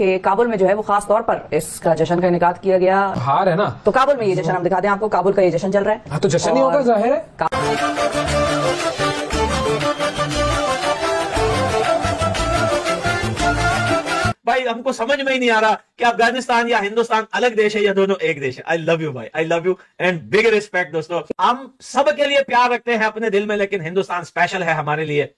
कि काबुल में जो है वो खास तौर पर इसका जश्न का इनेकाद किया गया। हार है ना, तो काबुल में ये जश्न हम दिखाते हैं आपको। काबुल का ये जश्न चल रहा है। हाँ तो जश्न नहीं होगा, जाहिर है। भाई हमको समझ में ही नहीं आ रहा कि अफगानिस्तान या हिंदुस्तान अलग देश है या दोनों एक देश है। आई लव यू भाई, I love you and big respect. दोस्तों, हम सब के लिए प्यार रखते हैं अपने दिल में, लेकिन हिंदुस्तान स्पेशल है हमारे लिए।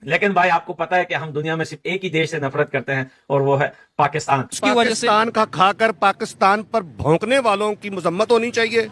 लेकिन भाई आपको पता है कि हम दुनिया में सिर्फ एक ही देश से नफरत करते हैं और वो है पाकिस्तान। पाकिस्तान का खाकर पाकिस्तान पर भौंकने वालों की मजम्मत होनी चाहिए।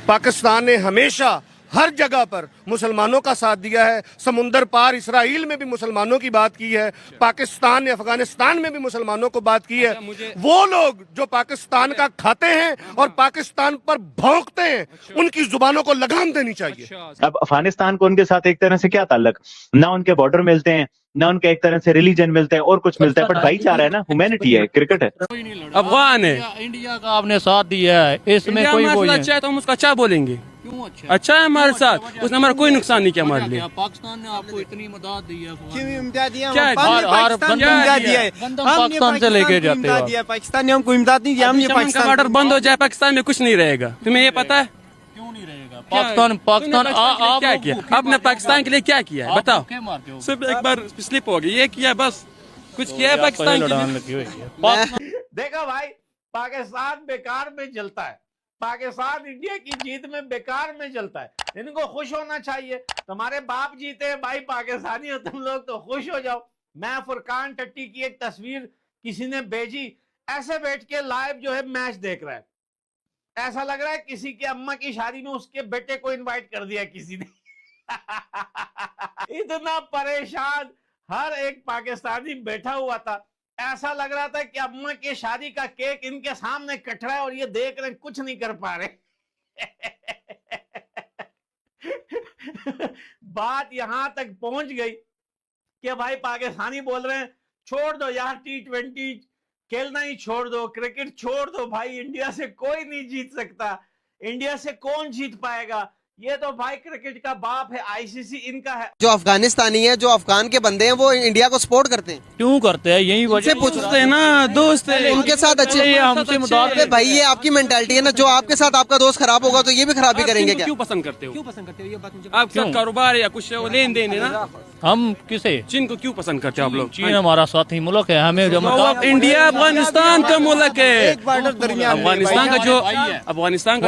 पाकिस्तान ने हमेशा हर जगह पर मुसलमानों का साथ दिया है। समुंदर पार इसराइल में भी मुसलमानों की बात की है, पाकिस्तान ने अफगानिस्तान में भी मुसलमानों को बात की है। वो लोग जो पाकिस्तान का खाते हैं और पाकिस्तान पर भौंकते हैं, उनकी जुबानों को लगाम देनी चाहिए। अब अफगानिस्तान को उनके साथ एक तरह से क्या ताल्लुक, ना उनके बॉर्डर मिलते हैं, ना उनके एक तरह से रिलीजन मिलते हैं और कुछ मिलता है, बट भाईचारा है ना, ह्यूमैनिटी है, क्रिकेट है। अफगान है, इंडिया का आपने साथ दिया है, इसमें कोई वो अच्छा है तो हम उसका अच्छा बोलेंगे। क्यों अच्छा? अच्छा है हमारे साथ, उसने हमारा कोई नुकसान नहीं किया हमारे लिए। पाकिस्तान ने आपको इतनी मदद दी है, क्या पाकिस्तान से लेके जाते हैं। पाकिस्तान ने हमको इमदाद नहीं दिया। हमने का बॉर्डर बंद हो जाए पाकिस्तान में कुछ नहीं रहेगा, तुम्हें ये पता है? क्यों नहीं रहेगा? पाकिस्तान आप क्या किया आपने पाकिस्तान के लिए? क्या किया है बताओ? मारते हो? सिर्फ एक बार स्लिप हो गई, ये किया बस, कुछ किया है पाकिस्तान के लिए? देखा भाई, पाकिस्तान बेकार में जलता है, पाकिस्तान इंडिया की जीत में बेकार में जलता है। इनको खुश होना चाहिए। तुम्हारे बाप जीते हैं भाई, पाकिस्तानी हो तुम लोग तो खुश हो जाओ। मैं फुरकान टट्टी की एक तस्वीर किसी ने भेजी, ऐसे बैठ के लाइव जो है मैच देख रहा है। ऐसा लग रहा है किसी के अम्मा की शादी में उसके बेटे को इनवाइट कर दिया किसी ने। इतना परेशान हर एक पाकिस्तानी बैठा हुआ था। ऐसा लग रहा था कि अम्मा की शादी का केक इनके सामने कट रहा है और ये देख रहे, कुछ नहीं कर पा रहे। बात यहां तक पहुंच गई कि भाई पाकिस्तानी बोल रहे हैं छोड़ दो यार, T20 खेलना ही छोड़ दो, क्रिकेट छोड़ दो भाई, इंडिया से कोई नहीं जीत सकता, इंडिया से कौन जीत पाएगा, ये तो भाई क्रिकेट का बाप है, आईसीसी इनका है। जो अफगानिस्तानी है, जो अफगान के बंदे हैं, वो इंडिया को सपोर्ट करते हैं। क्यों करते हैं? यही वजह पूछते हैं ना, दोस्त है उनके साथ अच्छे हमसे भाई, ये आपकी मेंटालिटी है ना। जो आपके साथ आपका दोस्त खराब होगा तो ये भी खराबी करेंगे क्या? क्यों पसंद करते हो? ये बात मुझे आपके साथ कारोबार या कुछ लेन देन है ना। हम किसे? चीन को क्यों पसंद करते हो आप लोग? चीन हमारा साथी मुल्क है, हमें इंडिया अफगानिस्तान का मुल्क है। अफगानिस्तान का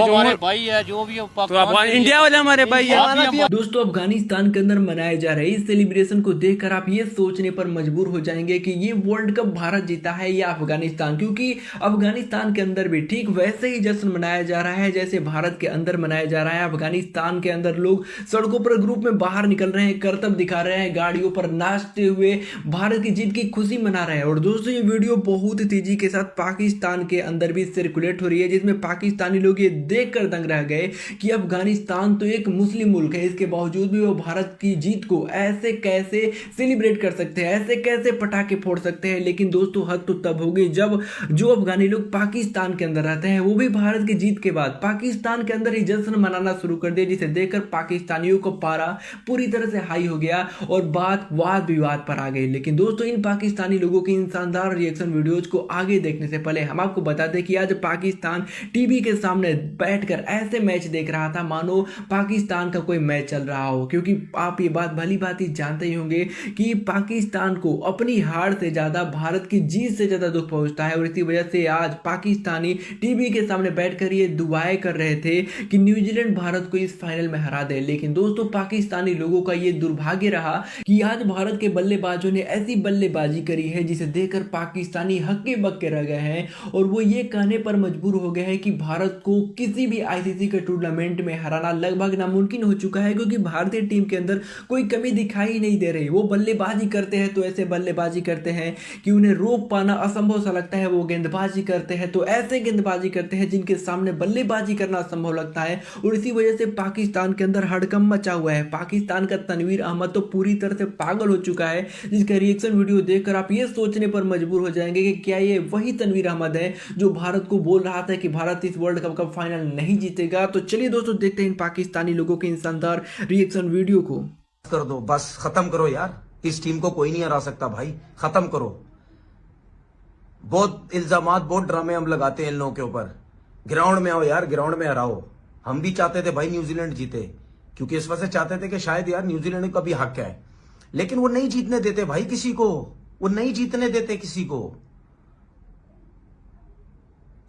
जो भाई है, जो भी तो इंडिया वाले हमारे भाई है। दोस्तों, अफगानिस्तान के अंदर मनाए जा रहे इस सेलिब्रेशन को देखकर आप ये सोचने पर मजबूर हो जाएंगे कि ये वर्ल्ड कप भारत जीता है या अफगानिस्तान, क्योंकि अफगानिस्तान के अंदर भी ठीक वैसे ही जश्न मनाया जा रहा है जैसे भारत के अंदर मनाया जा रहा है। अफगानिस्तान के अंदर लोग सड़कों पर ग्रुप में बाहर निकल रहे हैं, करतब दिखा रहे हैं, गाड़ियों पर नाचते हुए भारत की जीत की खुशी मना रहे हैं। और दोस्तों, ये वीडियो बहुत तेजी के साथ पाकिस्तान के अंदर भी सर्कुलेट हो रही है, जिसमें पाकिस्तानी लोग ये देखकर दंग रह गए कि अफगानिस्तान तो एक मुस्लिम मुल्क है, इसके बावजूद भी वो भारत की जीत को ऐसे कैसे सेलिब्रेट कर सकते हैं, ऐसे कैसे पटाखे फोड़ सकते हैं। लेकिन दोस्तों, हद तो तब होगी जब जो अफगानी लोग पाकिस्तान के अंदर रहते हैं वो भी भारत की जीत के बाद पाकिस्तान के अंदर ही जश्न मनाना शुरू कर दिया, जिसे देखकर पाकिस्तानियों को पारा पूरी तरह से हाई हो गया और बात वाद विवाद पर आ गई। लेकिन दोस्तों, इन पाकिस्तानी लोगों की इन शानदार रिएक्शन वीडियोज को आगे देखने से पहले हम आपको बता दें कि आज पाकिस्तान टीवी के सामने बैठकर ऐसे मैच देख रहा था मानो पाकिस्तान का कोई मैच चल रहा हो, क्योंकि आप ये बात भली भांति जानते ही होंगे कि पाकिस्तान को अपनी हार से ज्यादा भारत की जीत से ज्यादा दुख पहुंचता है। और इसी वजह से आज पाकिस्तानी टीवी के सामने बैठकर ये दुआएं कर रहे थे कि न्यूजीलैंड भारत को इस फाइनल में हरा दे। लेकिन दोस्तों, पाकिस्तानी लोगों का ये दुर्भाग्य रहा कि आज भारत के बल्लेबाजों ने ऐसी बल्लेबाजी करी है जिसे देखकर पाकिस्तानी हक्के बक्के रह गए हैं और वो ये कहने पर मजबूर हो गए हैं कि भारत को किसी भी आईसीसी के टूर्नामेंट में हराना लगभग नामुमकिन हो चुका है, क्योंकि भारतीय टीम के अंदर कोई कमी दिखाई नहीं दे रही। वो बल्लेबाजी करते हैं तो ऐसे बल्लेबाजी करते हैं कि उन्हें रोक पाना असंभव सा लगता है। वो गेंदबाजी करते हैं तो ऐसे गेंदबाजी करते हैं जिनके सामने बल्लेबाजी करना असंभव लगता है। और इसी वजह से पाकिस्तान के अंदर हड़कंप मचा हुआ है। पाकिस्तान का तनवीर अहमद तो पूरी तरह से पागल हो चुका है, जिसका रिएक्शन वीडियो देखकर आप ये सोचने पर मजबूर हो जाएंगे कि क्या ये वही तनवीर अहमद है जो भारत को बोल रहा था कि भारत इस वर्ल्ड कप का फाइनल नहीं जीतेगा। तो चलिए दोस्तों, देखते हैं इन पाकिस्तानी लोगों के इन शानदार रिएक्शन वीडियो को। कर दो, बस खत्म करो यार, इस टीम को कोई नहीं हरा सकता भाई, खत्म करो। बहुत इल्जामात, बहुत ड्रामे हम लगाते हैं इन लोगों के ऊपर। ग्राउंड में आओ यार, ग्राउंड में हराओ। हम भी चाहते थे भाई न्यूजीलैंड जीते, क्योंकि इस वजह से चाहते थे कि शायद यार न्यूजीलैंड का भी हक है, लेकिन वो नहीं जीतने देते भाई किसी को, वो नहीं जीतने देते किसी को।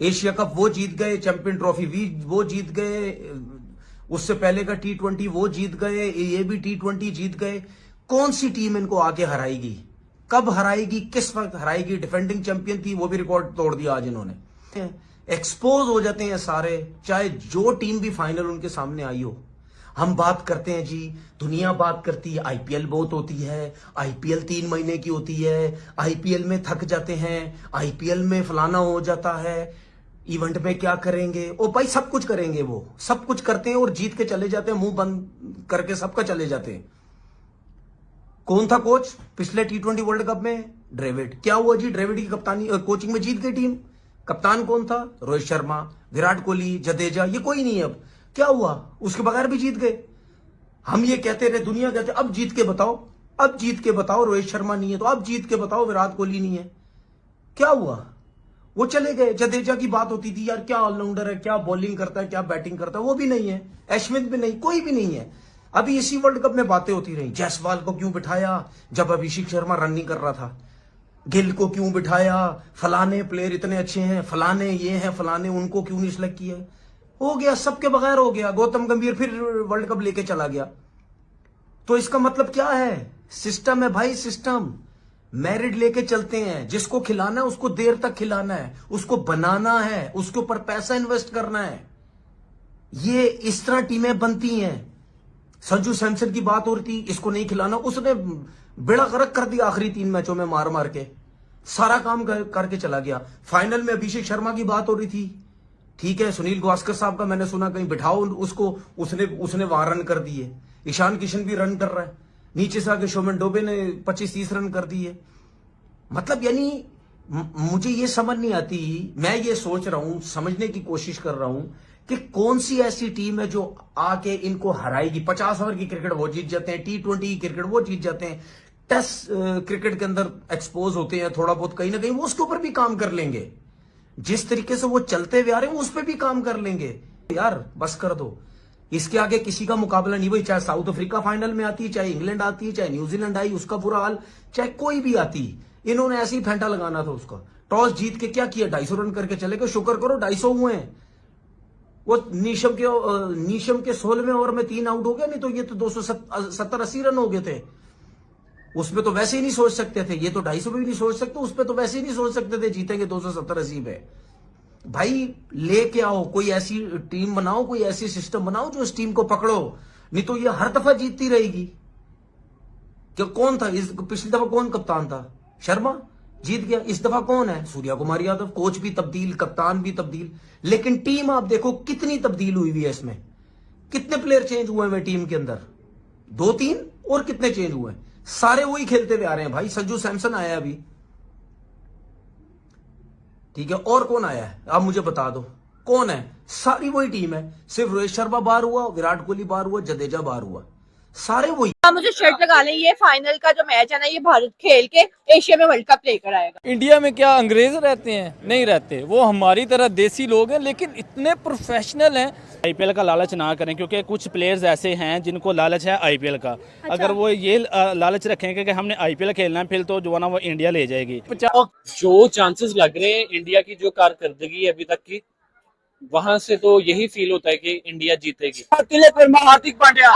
एशिया कप वो जीत गए, चैंपियन ट्रॉफी भी वो जीत गए, उससे पहले का T20 वो जीत गए, ये भी T20 जीत गए। कौन सी टीम इनको आके हराएगी, कब हराएगी, किस वक्त हराएगी? डिफेंडिंग चैंपियन थी, वो भी रिकॉर्ड तोड़ दिया आज इन्होंने। एक्सपोज हो जाते हैं सारे, चाहे जो टीम भी फाइनल उनके सामने आई हो। हम बात करते हैं जी, दुनिया बात करती है, आईपीएल बहुत होती है, आईपीएल 3 महीने की होती है, आईपीएल में थक जाते हैं, आईपीएल में फलाना हो जाता है, इवेंट में क्या करेंगे? ओ भाई सब कुछ करेंगे, वो सब कुछ करते हैं और जीत के चले जाते हैं, मुंह बंद करके सबका चले जाते हैं। कौन था कोच पिछले T20 वर्ल्ड कप में? ड्रेविड। क्या हुआ जी? ड्रेविड की कप्तानी कोचिंग में जीत गई टीम। कप्तान कौन था? रोहित शर्मा, विराट कोहली, जडेजा, ये कोई नहीं है। अब क्या हुआ? उसके बगैर भी जीत गए। हम ये कहते रहे, दुनिया कहते अब जीत के बताओ, अब जीत के बताओ। रोहित शर्मा नहीं है तो अब जीत के बताओ, विराट कोहली नहीं है, क्या हुआ? वो चले गए। जडेजा की बात होती थी, यार क्या ऑलराउंडर है, क्या बॉलिंग करता है, क्या बैटिंग करता है, वो भी नहीं है। अश्विन भी नहीं, कोई भी नहीं है। अभी इसी वर्ल्ड कप में बातें होती रही, जायसवाल को क्यों बिठाया जब अभिषेक शर्मा रन नहीं कर रहा था, गिल को क्यों बिठाया, फलाने प्लेयर इतने अच्छे हैं, फलाने ये हैं, फलाने, उनको क्यों नहीं सिलेक्ट किया? हो गया, सबके बगैर हो गया। गौतम गंभीर फिर वर्ल्ड कप लेके चला गया। तो इसका मतलब क्या है? सिस्टम है भाई, सिस्टम। मेरिट लेके चलते हैं, जिसको खिलाना है उसको देर तक खिलाना है, उसको बनाना है, उसके ऊपर पैसा इन्वेस्ट करना है। ये इस तरह टीमें बनती हैं। संजू सैमसन की बात हो रही थी, इसको नहीं खिलाना, उसने बेड़ा गर्क कर दिया आखिरी 3 मैचों में, मार मार के सारा काम करके चला गया। फाइनल में अभिषेक शर्मा की बात हो रही थी, ठीक है, सुनील गावस्कर साहब का मैंने सुना कहीं बिठाओ उसको, उसने वहां रन कर दिए। ईशान किशन भी रन कर रहा है, नीचे से आके शोमन डोबे ने 25-30 रन कर दिए। मतलब यानी मुझे ये समझ नहीं आती, मैं ये सोच रहा हूं, समझने की कोशिश कर रहा हूं कि कौन सी ऐसी टीम है जो आके इनको हराएगी। 50 ओवर की क्रिकेट वो जीत जाते हैं, T20 की क्रिकेट वो जीत जाते हैं, टेस्ट क्रिकेट के अंदर एक्सपोज होते हैं थोड़ा बहुत, कहीं ना कहीं वो उसके ऊपर भी काम कर लेंगे। जिस तरीके से वो चलते हुए आ रहे हैं उस पर भी काम कर लेंगे। यार बस कर दो, इसके आगे किसी का मुकाबला नहीं। भाई चाहे साउथ अफ्रीका फाइनल में आती है, चाहे इंग्लैंड आती है, चाहे न्यूजीलैंड आई उसका बुरा हाल, चाहे कोई भी आती, इन्होंने ऐसे ही फेंटा लगाना था उसका। टॉस जीत के क्या किया? 250 रन करके चले गए। शुक्र करो 250 हुए हैं। वो नीशम के 16वें ओवर में 3 आउट हो गया, नहीं तो ये तो 270-80 रन हो गए थे। उसमें तो वैसे ही नहीं सोच सकते थे, ये तो 250 भी नहीं सोच सकते, उस पर तो वैसे ही नहीं सोच सकते थे जीतेंगे 270-80 पे। भाई लेके आओ, कोई ऐसी टीम बनाओ, कोई ऐसी सिस्टम बनाओ जो इस टीम को पकड़ो, नहीं तो ये हर दफा जीतती रहेगी। क्या कौन था पिछली दफा कौन कप्तान था? शर्मा जीत गया। इस दफा कौन है? सूर्या कुमार यादव। कोच भी तब्दील, कप्तान भी तब्दील, लेकिन टीम आप देखो कितनी तब्दील हुई हुई है इसमें। कितने प्लेयर चेंज हुए हैं टीम के अंदर? 2-3 और कितने चेंज हुए हैं? सारे वही खेलते हुए आ रहे हैं भाई। संजू सैमसन आया अभी, ठीक है, और कौन आया है आप मुझे बता दो, कौन है? सारी वही टीम है, सिर्फ रोहित शर्मा बाहर हुआ, विराट कोहली बाहर हुआ, जडेजा बाहर हुआ, सारे वही। मुझे शर्ट लगा लें, ये फाइनल का जो मैच है ना, ये भारत खेल के एशिया में वर्ल्ड कप लेकर आएगा। इंडिया में क्या अंग्रेज रहते हैं? नहीं रहते, वो हमारी तरह देसी लोग हैं, लेकिन इतने प्रोफेशनल हैं। आईपीएल का लालच ना करें, क्योंकि कुछ प्लेयर्स ऐसे हैं जिनको लालच है आईपीएल का। अच्छा। अगर वो ये लालच रखेंगे कि हमने आईपीएल खेलना है, फिर तो जो है ना वो इंडिया ले जाएगी। जो चांसेस लग रहे हैं इंडिया की जो कारकर्दगी अभी तक की, वहां से तो यही फील होता है कि इंडिया जीतेगी। हार्दिक पांड्या,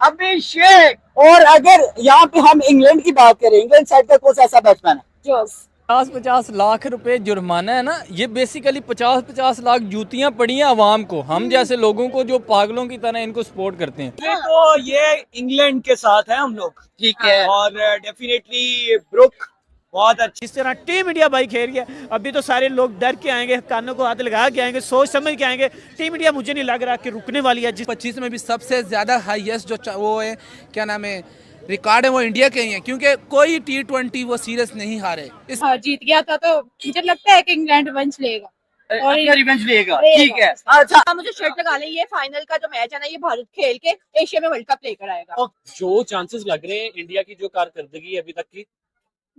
अभिषेक। और अगर यहाँ पे हम इंग्लैंड की बात करें, इंग्लैंड साइड का कौन सा ऐसा बैट्समैन है? 50 लाख रुपए जुर्माना है ना, ये बेसिकली 50 लाख जूतियां पड़ी हैं अवाम को, हम जैसे लोगों को जो पागलों की तरह इनको सपोर्ट करते हैं। तो ये इंग्लैंड के साथ है हम लोग, ठीक है, और डेफिनेटली ब्रुक बहुत अच्छी। इस तरह टीम इंडिया भाई खेल गया। अभी तो सारे लोग डर के आएंगे, कानों को हाथ लगा के आएंगे, सोच समझ के आएंगे। टीम इंडिया मुझे नहीं लग रहा कि रुकने वाली है। 25 में भी सबसे ज्यादा हाईएस्ट जो वो है, क्या नाम है, रिकॉर्ड है, वो इंडिया के ही है, क्योंकि कोई T20 वो सीरियस नहीं हारे। जीत गया था, तो मुझे लगता है कि इंग्लैंड रिवेंज लेगा और रिवेंज लेगा, ठीक है। अच्छा, मुझे शर्ट लगा लें, ये फाइनल का जो मैच है ना, ये भारत खेल के एशिया में वर्ल्ड कप लेकर आएगा। जो चांसेस लग रहे हैं इंडिया की जो कारकर्दगी अभी तक की,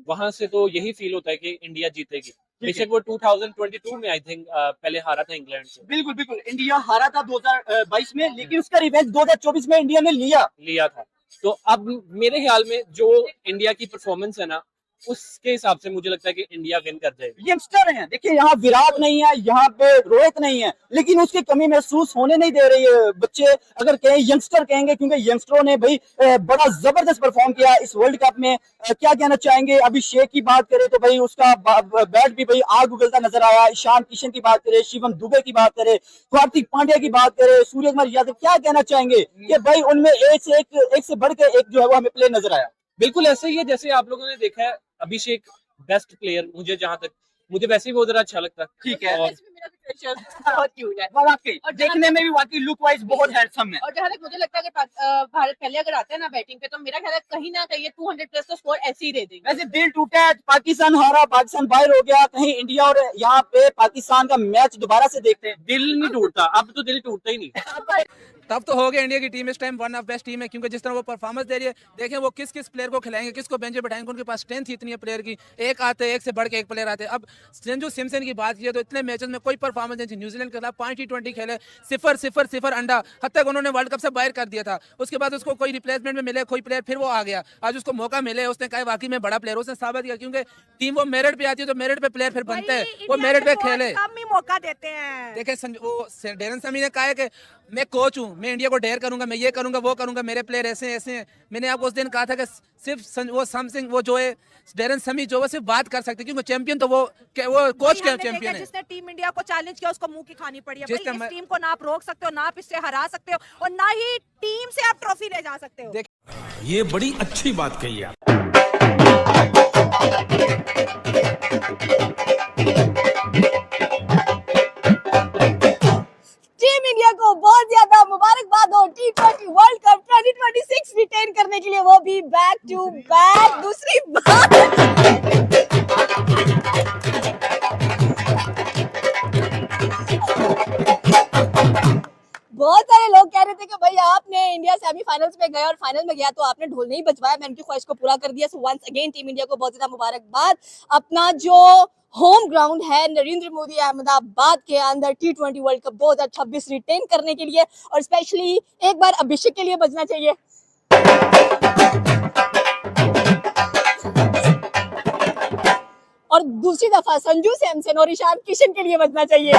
वहां से तो यही फील होता है कि इंडिया जीतेगी। बेशक वो 2022 में आई थिंक पहले हारा था इंग्लैंड से। बिल्कुल बिल्कुल, इंडिया हारा था 2022 में, लेकिन उसका रिवेंज 2024 में इंडिया ने लिया था। तो अब मेरे ख्याल में जो इंडिया की परफॉर्मेंस है ना, उसके हिसाब से मुझे लगता है कि इंडिया विन कर जाएगी। यंगस्टर हैं, देखिए यहाँ विराट नहीं है, यहाँ पे रोहित नहीं है, लेकिन उसकी कमी महसूस होने नहीं दे रही है। बच्चे अगर कहें यंगस्टर कहेंगे, क्योंकि यंगस्टरों ने भाई बड़ा जबरदस्त परफॉर्म किया इस वर्ल्ड कप में। क्या कहना चाहेंगे? अभिषेक की बात करें तो भाई उसका बैट भी भाई आग उगलता नजर आया। ईशान किशन की बात करें, शिवम दुबे की बात करें, हार्दिक पांड्या की बात करें, सूर्यकुमार यादव, क्या कहना चाहेंगे कि भाई उनमें एक से बढ़ के एक जो है वो हमें प्ले नजर आया? बिल्कुल ऐसे ही है जैसे आप लोगों ने देखा है। अभिषेक बेस्ट प्लेयर मुझे, जहां तक मुझे वैसे ही वो जरा अच्छा लगता है। ठीक है, और बहुत क्यूट है वाकई, और देखने में भी वाकई लुक वाइज बहुत हैंडसम है। और जहाँ तक मुझे लगता है कि भारत पहले अगर आता है ना बैटिंग पे, तो मेरा ख्याल है कहीं ना कहीं 200 प्लस तो स्कोर ऐसे ही दे देंगे। वैसे दिल टूटा है, पाकिस्तान हारा, पाकिस्तान बाहर हो गया, कहीं इंडिया और यहाँ पे पाकिस्तान का मैच दोबारा से देखते हैं। दिल नहीं टूटता, अब तो दिल टूटता ही नहीं। तब तो हो गया इंडिया की टीम इस time one of best team है, क्योंकि जिस तरह वो परफॉर्मेंस दे रही है, देखें वो किस किस प्लेयर को खिलाएंगे, किसको बेंच पे बैठाएंगे, उनके पास स्ट्रेंथ इतनी है प्लेयर की, एक आते एक से बढ़ के एक प्लेयर आते हैं। अब संजू सैमसन की बात की तो इतने मैचेस में कोई परफॉर्मेंस नहीं थी। न्यूजीलैंड के खिलाफ 5 T20 खेले, 0-0-0 अंडा, हद तक उन्होंने वर्ल्ड कप से बाहर कर दिया था। उसके बाद उसको कोई रिप्लेसमेंट में मिले कोई प्लेयर, फिर वो आ गया। आज उसको मौका मिले, उसने कहा वाकई में बड़ा प्लेयर, उसने साबित किया, क्योंकि टीम वो मेरिट पे आती है तो मेरिट पे प्लेयर फिर बनते हैं, वो मेरिट पे खेले। मौका देते हैं। देखे वो डेरन समी ने कहा है कि मैं कोच हूँ, मैं इंडिया को डेयर करूंगा, मैं ये करूंगा वो करूंगा, मेरे प्लेयर ऐसे ऐसे हैं। मैंने आपको उस दिन कहा था कि सिर्फ वो समथिंग वो जो है डेरन समी जो वो सिर्फ बात कर सकते, क्योंकि चैंपियन तो वो कोच के चैंपियन है। जिसने टीम इंडिया को चैलेंज किया उसको मुंह की खानी पड़ी है। जिस भाई, इस टीम को ना आप रोक सकते हो, ना आप इससे हरा सकते हो, और ना ही टीम से आप ट्रॉफी ले जा सकते हो। ये बड़ी अच्छी बात कही आप। टीम इंडिया को बहुत ज्यादा मुबारकबाद हो T20 वर्ल्ड कप 2026 रिटेन करने के लिए, वो भी बैक टू बैक। दूसरी बात, बहुत सारे लोग कह रहे थे कि भाई आपने इंडिया सेमीफाइनल्स में गया और फाइनल में गया तो आपने ढोल नहीं बजवाया, मैं उनकी ख्वाहिश को पूरा कर दिया। So once again team India को बहुत ज्यादा मुबारकबाद। अपना जो होम ग्राउंड है नरेंद्र मोदी अहमदाबाद के अंदर T20 वर्ल्ड कप 2026 रिटेन करने के लिए, और स्पेशली एक बार अभिषेक के लिए बजना चाहिए। और दूसरी दफा संजू सैमसन और ईशान किशन के लिए बजना चाहिए।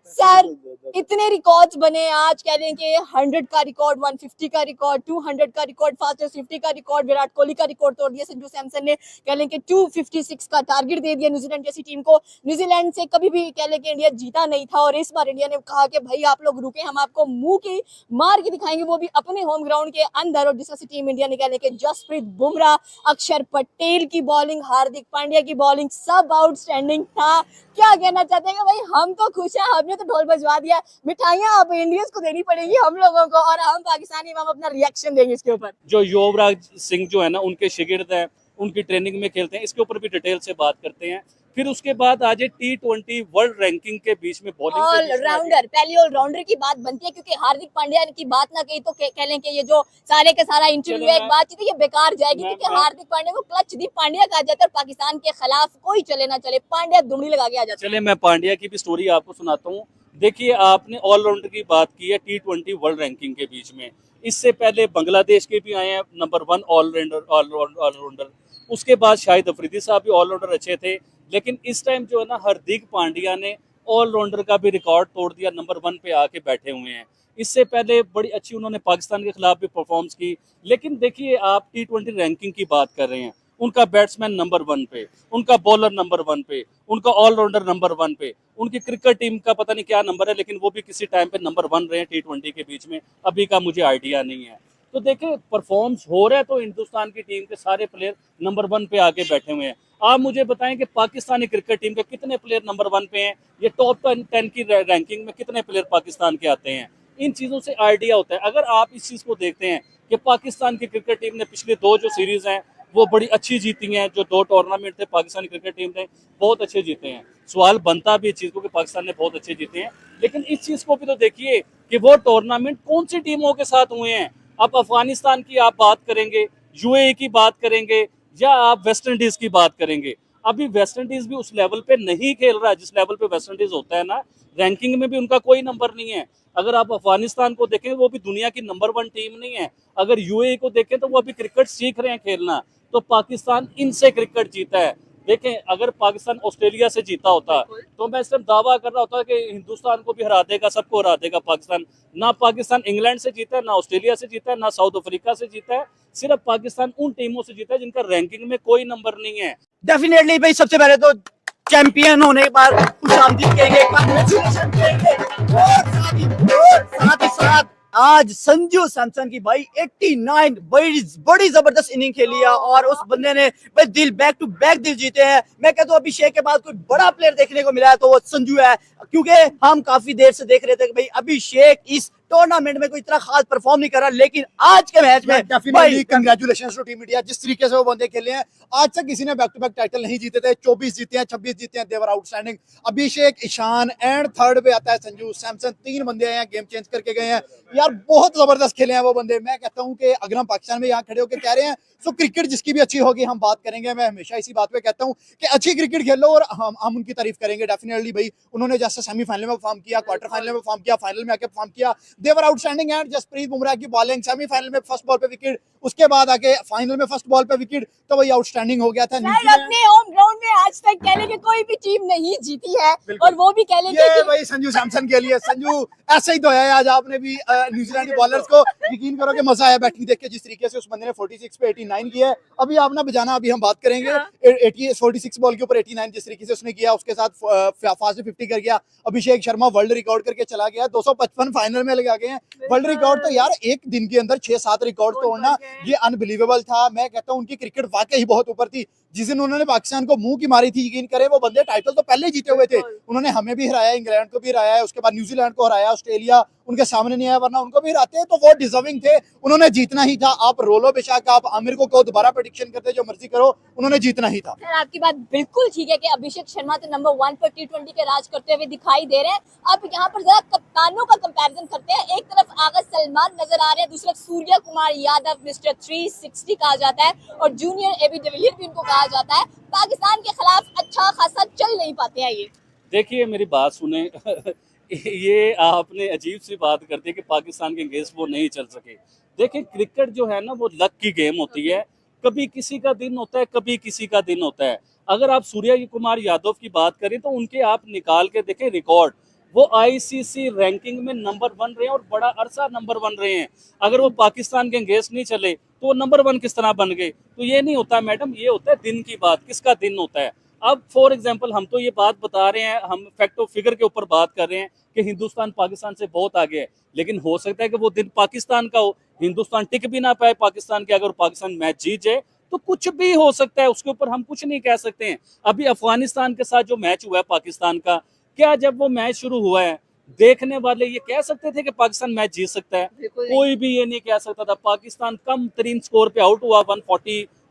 सर, इतने रिकॉर्ड्स बने आज, कह लें कि 100 का रिकॉर्ड, 150 का रिकॉर्ड, 200 का रिकॉर्ड, फास्टेस्ट 50 का रिकॉर्ड विराट कोहली का रिकॉर्ड तोड़ दिया संजू सैमसन ने। कह लें कि 256 का टारगेट दे दिया न्यूजीलैंड जैसी टीम को। न्यूजीलैंड से कभी भी कह लें कि इंडिया जीता नहीं था, और इस बार इंडिया ने कहा कि भाई आप लोग रुके, हम आपको मुंह की मार के दिखाएंगे, वो भी अपने होम ग्राउंड के अंदर। और जिस तरह से टीम इंडिया ने कह लें कि जसप्रीत बुमराह, अक्षर पटेल की बॉलिंग, हार्दिक पांड्या की बॉलिंग, सब आउटस्टैंडिंग था। क्या कहना चाहते हैं कि भाई हम तो खुश हैं, हमने तो ढोल बजवा दिया, मिठाइयां अब इंडियंस को देनी पड़ेगी हम लोगों को, और हम पाकिस्तानी हम अपना रिएक्शन देंगे इसके ऊपर। जो युवराज सिंह जो है ना, उनके शिगिर्द हैं, उनकी ट्रेनिंग में खेलते हैं, इसके ऊपर भी डिटेल से बात करते हैं। फिर उसके बाद आज T20 वर्ल्ड रैंकिंग के बीच में बॉलिंग ऑलराउंडर, पहली ऑलराउंडर की बात बनती है, क्योंकि हार्दिक पांड्या की बात ना कही तो कह लें कि ये जो सारे का सारा इंटरव्यू एक बात थी, ये बेकार जाएगी, क्योंकि हार्दिक पांड्या को क्लच दी पांड्या कहा जाता है, पाकिस्तान के खिलाफ कोई चले ना चले, पांड्या दुमड़ी लगा के आ जाता है। चले मैं पांड्या की भी स्टोरी आपको सुनाता हूँ। देखिए, आपने ऑलराउंडर की बात की है T20 वर्ल्ड रैंकिंग के बीच में, इससे पहले बांग्लादेश के भी आए हैं नंबर 1 ऑलराउंडर, उसके बाद शाहिद अफरीदी साहब भी ऑलराउंडर अच्छे थे, लेकिन इस टाइम जो है ना हार्दिक पांड्या ने ऑलराउंडर का भी रिकॉर्ड तोड़ दिया, नंबर 1 पे आके बैठे हुए हैं। इससे पहले बड़ी अच्छी उन्होंने पाकिस्तान के खिलाफ भी परफॉर्मेंस की, लेकिन देखिए आप T20 रैंकिंग की बात कर रहे हैं, उनका बैट्समैन नंबर 1 पे, उनका बॉलर नंबर 1 पे, उनका ऑलराउंडर नंबर 1 पे, उनकी क्रिकेट टीम का पता नहीं क्या नंबर है, लेकिन वो भी किसी टाइम पे नंबर 1 रहे हैं T20 के बीच में, अभी का मुझे आइडिया नहीं है। तो देखिए परफॉर्म्स हो रहा है, तो हिंदुस्तान की टीम के सारे प्लेयर नंबर 1 पे आके बैठे हुए हैं। आप मुझे बताएं कि पाकिस्तानी क्रिकेट टीम के कितने प्लेयर नंबर 1 पे हैं, ये टॉप 10 की रैंकिंग में कितने प्लेयर पाकिस्तान के आते हैं, इन चीज़ों से आइडिया होता है। अगर आप इस चीज़ को देखते हैं कि पाकिस्तान की क्रिकेट टीम ने पिछले 2 जो सीरीज़ हैं वो बड़ी अच्छी जीती हैं। जो 2 टूर्नामेंट थे पाकिस्तानी क्रिकेट टीम ने बहुत अच्छे जीते हैं। सवाल बनता भी इस चीज़ को कि पाकिस्तान ने बहुत अच्छे जीते हैं, लेकिन इस चीज़ को भी तो देखिए कि वो टूर्नामेंट कौन सी टीमों के साथ हुए हैं। अब अफगानिस्तान की आप बात करेंगे, यूएई की बात करेंगे, या आप वेस्ट इंडीज की बात करेंगे। अभी वेस्ट इंडीज भी उस लेवल पे नहीं खेल रहा है जिस लेवल पे वेस्ट इंडीज होता है ना। रैंकिंग में भी उनका कोई नंबर नहीं है। अगर आप अफगानिस्तान को देखें वो भी दुनिया की नंबर 1 टीम नहीं है। अगर यूएई को देखें तो वो अभी क्रिकेट सीख रहे हैं खेलना। तो पाकिस्तान इनसे क्रिकेट जीता है। देखें, अगर पाकिस्तान ऑस्ट्रेलिया से जीता होता तो मैं इस टाइम दावा कर रहा होता कि हिंदुस्तान को भी हरा देगा, सबको हरा देगा पाकिस्तान। ना पाकिस्तान इंग्लैंड से जीता है, ना ऑस्ट्रेलिया से जीता है, ना साउथ अफ्रीका से जीता है। सिर्फ पाकिस्तान उन टीमों से जीता है जिनका रैंकिंग में कोई नंबर नहीं है। डेफिनेटली भाई, सबसे पहले तो चैंपियन होने के बाद खुशामदीद कहेंगे, कांग्रेचुलेशन कहेंगे, और साथ ही साथ आज संजू सैमसन की भाई 89 बड़ी जबरदस्त इनिंग खेली है और उस बंदे ने भाई दिल बैक टू बैक दिल जीते हैं। मैं कहता हूँ अभिषेक के बाद कोई बड़ा प्लेयर देखने को मिला है तो वो संजू है, क्योंकि हम काफी देर से देख रहे थे कि भाई अभिषेक इस टूर्नामेंट में कोई इतना खास परफॉर्म नहीं कर रहा, लेकिन आज के मैच में definitely congratulations to team India. जिस तरीके से वो बंदे खेले हैं, आज तक किसी ने बैक टू बैक टाइटल नहीं जीते थे। 24 जीते हैं, 26 जीते हैं, they were outstanding. Abhishek, Ishan and third पे आता है संजू सैमसन। 3 बंदे हैं, गेम चेंज करके गए हैं यार, बहुत जबरदस्त खेले हैं वो बंदे। मैं कहता हूँ कि अगर हम पाकिस्तान में यहाँ खड़े होकर कह रहे हैं तो क्रिकेट जिसकी भी अच्छी होगी हम बात करेंगे। मैं हमेशा इसी बात पे कहता हूँ कि अच्छी क्रिकेट खेलो और हम उनकी तारीफ करेंगे डेफिनेटली। भाई उन्होंने जैसे सेमीफाइनल में परफॉर्म किया, क्वार्टर फाइनल में परफॉर्म किया, फाइनल में आके परफॉर्म किया, देवर आउटस्टैंडिंग। एंड जसप्रीत बुमराह की बॉलिंग, सेमीफाइनल में फर्स्ट बॉल पे विकेट, उसके बाद आके फाइनल में फर्स्ट बॉल पे विकेट, तो वही आउटस्टैंडिंग हो गया था। अपने होम ग्राउंड में आज तक कह लेंगे कोई भी टीम नहीं जीती है और वो भी कह लेंगे ये भाई संजू सैमसन के लिए। संजू ऐसे ही तो है, आज आपने भी न्यूजीलैंड के बॉलर्स को यकीन करो कि मजा आया बैटिंग देख के। जिस तरीके से उस बंदे ने 46 पे 89 किया है, अभी आप ना बजाना, अभी हम बात करेंगे 46 बॉल के ऊपर 89 जिस तरीके से उसने किया, उसके साथ फास्ट 50 कर गया। अभिषेक शर्मा वर्ल्ड रिकॉर्ड करके चला गया, 255 फाइनल में लगा गए हैं। वर्ल्ड रिकॉर्ड तो यार एक दिन के अंदर 6-7 रिकॉर्ड तोड़ना ये अनबिलीवेबल था। मैं कहता हूँ उनकी क्रिकेट वाकई बहुत ऊपर थी। जिस दिन उन्होंने पाकिस्तान को मुंह की मारी थी, यकीन करें वो बंदे टाइटल तो पहले जीते हुए थे। उन्होंने हमें भी हराया, इंग्लैंड को भी हराया, उसके बाद न्यूजीलैंड को हराया, ऑस्ट्रेलिया उनके सामने नहीं आया, वरना उनको भी हराते, तो वो डिजर्विंग थे, उन्होंने जीतना ही था। आप रोलो बेशक, आप आमिर को कहो दोबारा प्रेडिक्शन करते, जो मर्जी करो, उन्होंने जीतना ही था। सर आपकी बात बिल्कुल ठीक है कि अभिषेक शर्मा तो नंबर 1 पर T20 के राज करते हुए दिखाई दे रहे हैं। अब यहाँ पर जरा कप्तानों का कंपैरिजन करते हैं। एक तरफ आगा सलमान नजर आ रहे हैं, दूसरी तरफ सूर्य कुमार यादव मिस्टर 360 कहा जाता है और जूनियर एबी डिविलियर भी इनको कहा जाता है। पाकिस्तान के खिलाफ अच्छा खासा चल नहीं पाते हैं ये। देखिए मेरी बात सुने ये आपने अजीब सी बात कर दी कि पाकिस्तान के अगेंस्ट वो नहीं चल सके। देखिए क्रिकेट जो है ना वो लक की गेम होती है, कभी किसी का दिन होता है, कभी किसी का दिन होता है। अगर आप सूर्य कुमार यादव की बात करें तो उनके आप निकाल के देखें रिकॉर्ड, वो आईसीसी रैंकिंग में नंबर 1 रहे हैं और बड़ा अरसा नंबर 1 रहे हैं। अगर वो पाकिस्तान के अगेंस्ट नहीं चले तो वो नंबर 1 किस तरह बन गए? तो ये नहीं होता मैडम, ये होता है दिन की बात, किसका दिन होता है। अब फॉर एग्जांपल हम तो ये बात बता रहे हैं, हम फैक्ट ऑफ फिगर के ऊपर बात कर रहे हैं कि हिंदुस्तान पाकिस्तान से बहुत आगे है, लेकिन हो सकता है कि वो दिन पाकिस्तान का हो, हिंदुस्तान टिक भी ना पाए पाकिस्तान के, अगर पाकिस्तान मैच जीत जाए तो कुछ भी हो सकता है, उसके ऊपर हम कुछ नहीं कह सकते हैं। अभी अफगानिस्तान के साथ जो मैच हुआ है पाकिस्तान का, क्या जब वो मैच शुरू हुआ है देखने वाले ये कह सकते थे कि पाकिस्तान मैच जीत सकता है? कोई भी ये नहीं कह सकता था। पाकिस्तान कम तरीन स्कोर पे आउट हुआ,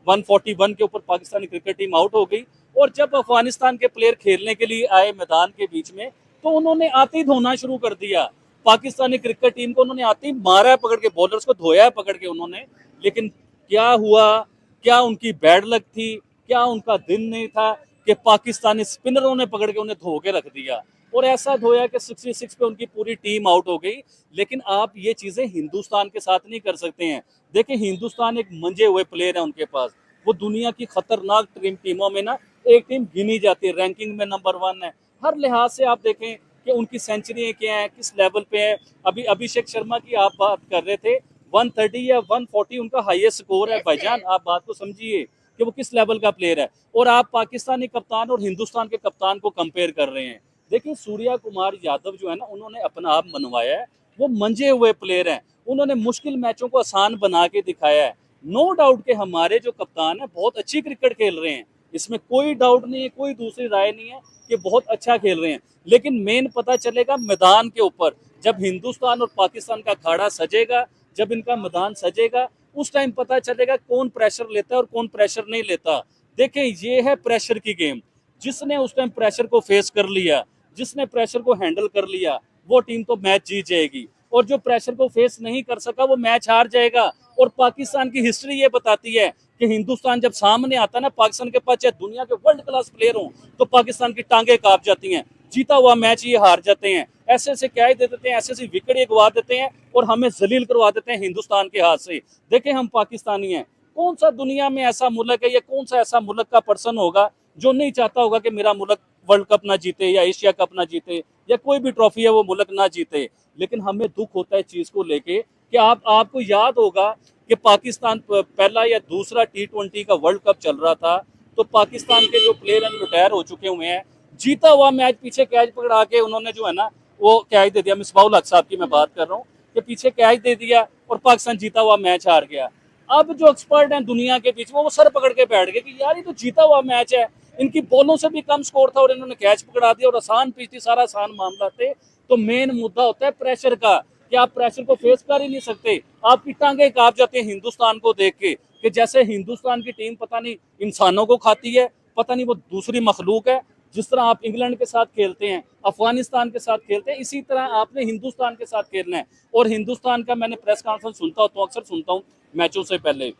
141 के ऊपर पाकिस्तानी क्रिकेट टीम आउट हो गई। और जब अफगानिस्तान के प्लेयर खेलने के लिए आए मैदान के बीच में तो उन्होंने आते ही धोना शुरू कर दिया। पाकिस्तानी क्रिकेट टीम को उन्होंने आते ही मारा है पकड़ के, बॉलर्स को धोया है पकड़ के उन्होंने। लेकिन क्या हुआ, क्या उनकी बैड लक थी, क्या उनका दिन नहीं था कि पाकिस्तानी स्पिनरों ने पकड़ के उन्हें धो के रख दिया और ऐसा धोया कि 66 पे उनकी पूरी टीम आउट हो गई। लेकिन आप ये चीजें हिंदुस्तान के साथ नहीं कर सकते हैं। देखिए हिंदुस्तान एक मंजे हुए प्लेयर है उनके पास, वो दुनिया की खतरनाक टीमों में ना एक टीम गिनी जाती है, रैंकिंग में नंबर 1 है। हर लिहाज से आप देखें कि उनकी सेंचुरी क्या है, किस लेवल पे है। अभी अभिषेक शर्मा की आप बात कर रहे थे, 130 या 140 उनका हाईएस्ट स्कोर है भाईजान। आप बात को समझिए कि वो किस लेवल का प्लेयर है। और आप पाकिस्तानी कप्तान और हिंदुस्तान के कप्तान को कंपेयर कर रहे हैं। देखिए सूर्या कुमार यादव जो है ना, उन्होंने अपना आप मनवाया है, वो मंजे हुए प्लेयर हैं, उन्होंने मुश्किल मैचों को आसान बना के दिखाया है। नो डाउट के हमारे जो कप्तान है बहुत अच्छी क्रिकेट खेल रहे हैं, इसमें कोई डाउट नहीं है, कोई दूसरी राय नहीं है कि बहुत अच्छा खेल रहे हैं। लेकिन मेन पता चलेगा मैदान के ऊपर, जब हिंदुस्तान और पाकिस्तान का अखाड़ा सजेगा, जब इनका मैदान सजेगा, उस टाइम पता चलेगा कौन प्रेशर लेता है और कौन प्रेशर नहीं लेता। देखें, ये है प्रेशर की गेम। जिसने उस टाइम प्रेशर को फेस कर लिया, जिसने प्रेशर को हैंडल कर लिया, वो टीम तो मैच जीत जाएगी, और जो प्रेशर को फेस नहीं कर सका वो मैच हार जाएगा। और पाकिस्तान की हिस्ट्री ये बताती है कि हिंदुस्तान जब सामने आता है ना, पाकिस्तान के पास चाहे दुनिया के वर्ल्ड क्लास प्लेयर हों, तो पाकिस्तान की टांगे कांप जाती हैं। जीता हुआ मैच ये हार जाते हैं, ऐसे ऐसे कैच दे देते हैं, ऐसे ऐसे विकेट ये गवा देते हैं और हमें जलील करवा देते हैं हिंदुस्तान के हाथ से। देखें, हम पाकिस्तानी हैं। कौन सा दुनिया में ऐसा मुल्क है या कौन सा ऐसा मुल्क का पर्सन होगा जो नहीं चाहता होगा कि मेरा मुल्क वर्ल्ड कप ना जीते या एशिया कप ना जीते या कोई भी ट्रॉफी है वो मुल्क ना जीते। लेकिन हमें दुख होता है चीज को लेके कि आपको याद होगा कि पाकिस्तान पहला या दूसरा T20 का वर्ल्ड कप चल रहा था, तो पाकिस्तान के जो प्लेयर हैं रिटायर हो चुके हुए हैं, जीता हुआ मैच पीछे कैच पकड़ा के उन्होंने जो है ना वो कैच दे दिया। मिसबाहुल हक साहब की मैं बात कर रहा हूँ कि पीछे कैच दे दिया और पाकिस्तान जीता हुआ मैच हार गया। अब जो एक्सपर्ट हैं दुनिया के बीच में वो सर पकड़ के बैठ गए कि यार ये तो जीता हुआ मैच है, इनकी बॉलों से भी कम स्कोर था और इन्होंने कैच पकड़ा दिया और आसान पिच थी, सारा आसान मामला थे। तो मेन मुद्दा होता है प्रेशर का कि आप प्रेशर को फेस कर ही नहीं सकते। आपकी टांगे कांप जाती हैं हिंदुस्तान को देख के कि जैसे हिंदुस्तान की टीम पता नहीं इंसानों को खाती है, पता नहीं वो दूसरी मखलूक है। जिस तरह आप इंग्लैंड के साथ खेलते हैं, अफगानिस्तान के साथ खेलते हैं, इसी तरह आपने हिंदुस्तान के साथ खेलना है। और हिंदुस्तान का मैंने प्रेस कॉन्फ्रेंस सुनता हूँ, तो अक्सर सुनता हूँ मैचों से पहले।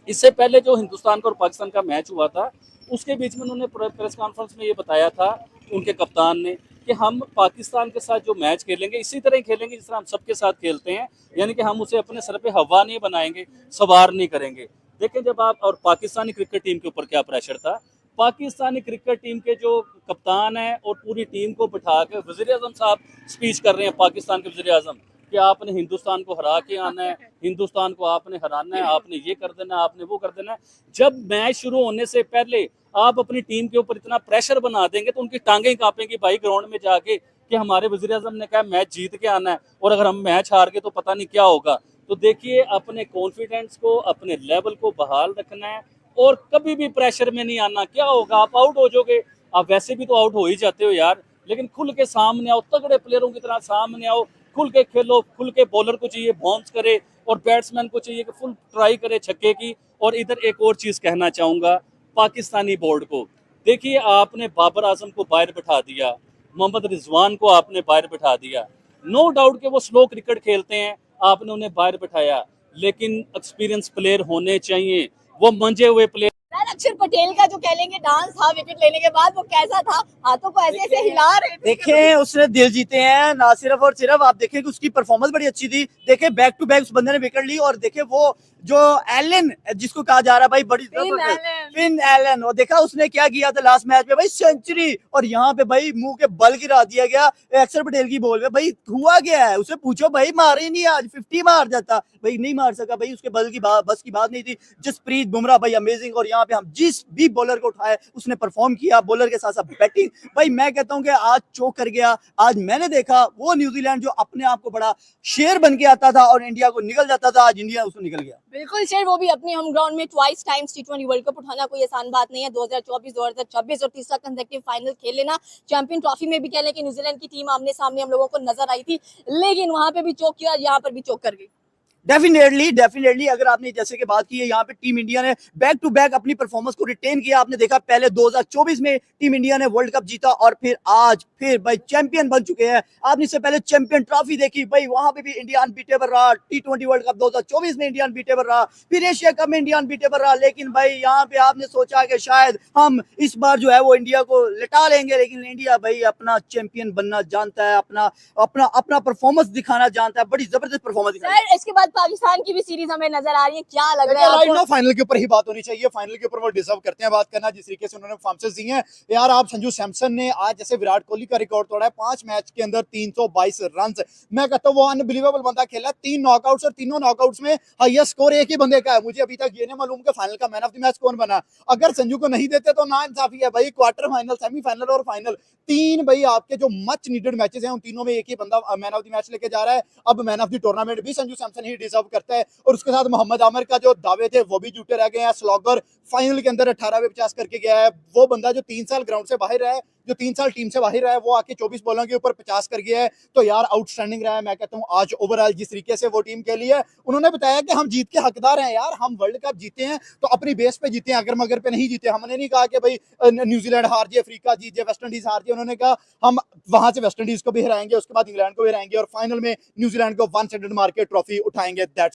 इससे पहले जो हिंदुस्तान का और पाकिस्तान का मैच हुआ था, उसके बीच में उन्होंने प्रेस कॉन्फ्रेंस में ये बताया था उनके कप्तान ने कि हम पाकिस्तान के साथ जो मैच खेलेंगे इसी तरह खेलेंगे जिस तरह हम सबके साथ खेलते हैं, यानी कि हम उसे अपने सर पे हवा नहीं बनाएंगे, सवार नहीं करेंगे। देखें, जब आप और पाकिस्तानी क्रिकेट टीम के ऊपर क्या प्रेशर था, पाकिस्तानी क्रिकेट टीम के जो कप्तान है और पूरी टीम को बिठा के वज़ीर-ए-आज़म साहब स्पीच कर रहे हैं, पाकिस्तान के वज़ीर-ए-आज़म, कि आपने हिंदुस्तान को हरा के आना है, हिंदुस्तान को आपने हराना है, आपने ये कर देना है, आपने वो कर देना है। जब मैच शुरू होने से पहले आप अपनी टीम के ऊपर इतना प्रेशर बना देंगे तो उनकी टांगें कांपेंगी भाई ग्राउंड में जाके कि हमारे वज़ीर-ए-आज़म ने कहा मैच जीत के आना है और अगर हम मैच हार गए तो पता नहीं क्या होगा। तो देखिए, अपने कॉन्फिडेंस को, अपने लेवल को बहाल रखना है और कभी भी प्रेशर में नहीं आना। क्या होगा, आप आउट हो जाओगे, आप वैसे भी तो आउट हो ही जाते हो यार, लेकिन खुल के सामने आओ, तगड़े प्लेयरों की तरह सामने आओ, खुल के खेलो। खुल के बॉलर को चाहिए बाउंस करे और बैट्समैन को चाहिए कि फुल ट्राई करे छक्के की। और इधर एक और चीज कहना चाहूंगा पाकिस्तानी बोर्ड को, देखिए आपने बाबर आजम को बाहर बिठा दिया, मोहम्मद रिजवान को आपने बाहर बिठा दिया। नो डाउट कि वो स्लो क्रिकेट खेलते हैं, आपने उन्हें बाहर बिठाया, लेकिन एक्सपीरियंस प्लेयर होने चाहिए, वो मंजे हुए प्लेयर। अक्षर पटेल का जो कह लेंगे डांस था विकेट लेने के बाद, वो कैसा था? हाथों को ऐसे ऐसे हिला रहे थे। देखें, उसने दिल जीते हैं, ना सिर्फ और सिर्फ आप देखें कि उसकी परफॉर्मेंस बड़ी अच्छी थी। देखें, बैक टू बैक उस बंदे ने विकेट ली और देखें वो जो एलन जिसको कहा जा रहा है भाई, बड़ी फिन एलन, और देखा उसने क्या किया था लास्ट मैच में भाई, सेंचुरी। और यहाँ पे भाई मुंह के बल गिरा दिया गया अक्षर पटेल की बॉल में। भाई हुआ क्या है, उसे पूछो भाई, मारे नहीं, आज 50 मार जाता भाई, नहीं मार सका भाई, उसके बल की बस की बात नहीं थी। जसप्रीत बुमराह भाई अमेजिंग, और यहाँ पे हम जिस भी बॉलर को उठाए उसने परफॉर्म किया, बॉलर के साथ साथ बैटिंग। भाई मैं कहता हूँ कि आज चौक कर गया। आज मैंने देखा वो न्यूजीलैंड जो अपने आप को बड़ा शेर बन के आता था और इंडिया को निकल जाता था, आज इंडिया उसको निकल गया। बिल्कुल शेर, वो भी अपने होम ग्राउंड में twice times T20 world cup उठाना कोई आसान बात नहीं है। 2024, 2026 और तीसरा कंसेक्टिव फाइनल खेल लेना। चैंपियन ट्रॉफी में भी कह लें कि न्यूजीलैंड की टीम आमने सामने हम लोगों को नजर आई थी, लेकिन वहां पे भी चौक किया, यहाँ पर भी चौक कर गई। डेफिनेटली अगर आपने जैसे कि बात की है, यहाँ पे टीम इंडिया ने बैक टू बैक अपनी परफॉर्मेंस को रिटेन किया। आपने देखा पहले 2024 में टीम इंडिया ने वर्ल्ड कप जीता और फिर आज फिर भाई चैंपियन बन चुके हैं। आपने इससे पहले चैंपियन ट्रॉफी देखी भाई, वहां पे भी इंडिया अनबीटेबल रहा। T20 वर्ल्ड कप 2024 में इंडिया अनबीटेबल रहा, फिर एशिया कप में इंडिया अनबीटेबल रहा। लेकिन भाई यहाँ पे आपने सोचा कि शायद हम इस बार जो है वो इंडिया को लिटा लेंगे, लेकिन इंडिया भाई अपना चैंपियन बनना जानता है, अपना परफॉर्मेंस दिखाना जानता है, बड़ी जबरदस्त परफॉर्मेंस दिखाई। इसके बाद पाकिस्तान की भी सीरीज हमें नजर आ रही है, क्या लग रहा है आपको? फाइनल के ऊपर ही बात होनी चाहिए, फाइनल के ऊपर वो डिजर्व करते हैं बात करना, जिस तरीके से उन्होंने परफॉर्मेंस दी है यार। आप संजू सैमसन ने आज जैसे विराट कोहली का रिकॉर्ड तोड़ा है, 5 मैच के अंदर 322 रन। मैं कहता हूँ वो अनबिलीवेबल बंदा खेला, 3 नॉकआउट्स और तीनों नॉकआउट्स में हाईएस्ट स्कोर एक ही बंदे का है। मुझे अभी तक ये नहीं मालूम कि फाइनल का मैन ऑफ द मैच कौन बना। अगर संजू को नहीं देते तो ना इंसाफी है भाई। क्वार्टर फाइनल, सेमीफाइनल और फाइनल, 3 भाई आपके जो मच नीडेड मैचेस हैं, उन तीनों में एक ही बंदा मैन ऑफ द मैच लेके जा रहा है। अब मैन ऑफ द टूर्नामेंट भी संजू सैमसन ही डिजर्व करता है। और उसके साथ मोहम्मद आमिर का जो दावे थे वो भी झूठे रह गए हैं। स्लॉगर फाइनल के अंदर 18 पे 50 करके गया है। वो बंदा जो 3 साल ग्राउंड से बाहर रहा है, जो 3 साल टीम से बाहर रहा है वो आके 24 बॉलों के ऊपर 50 कर गया है। तो यार आउटस्टैंडिंग रहा है। मैं कहता हूँ आज ओवरऑल जिस तरीके से वो टीम के लिए उन्होंने बताया कि हम जीत के हकदार हैं यार, हम वर्ल्ड कप जीते हैं तो अपनी बेस पे जीते हैं, अगर मगर पे नहीं जीते। हमने नहीं कहा कि भाई न्यूजीलैंड हार जाए, अफ्रीका जीत जाए, वेस्ट इंडीज हार जाए। उन्होंने कहा हम वहां से वेस्ट इंडीज को भी हराएंगे, उसके बाद इंग्लैंड को भी हराएंगे और फाइनल में न्यूजीलैंड को 1 मार के ट्रॉफी उठाएंगे। दैट्स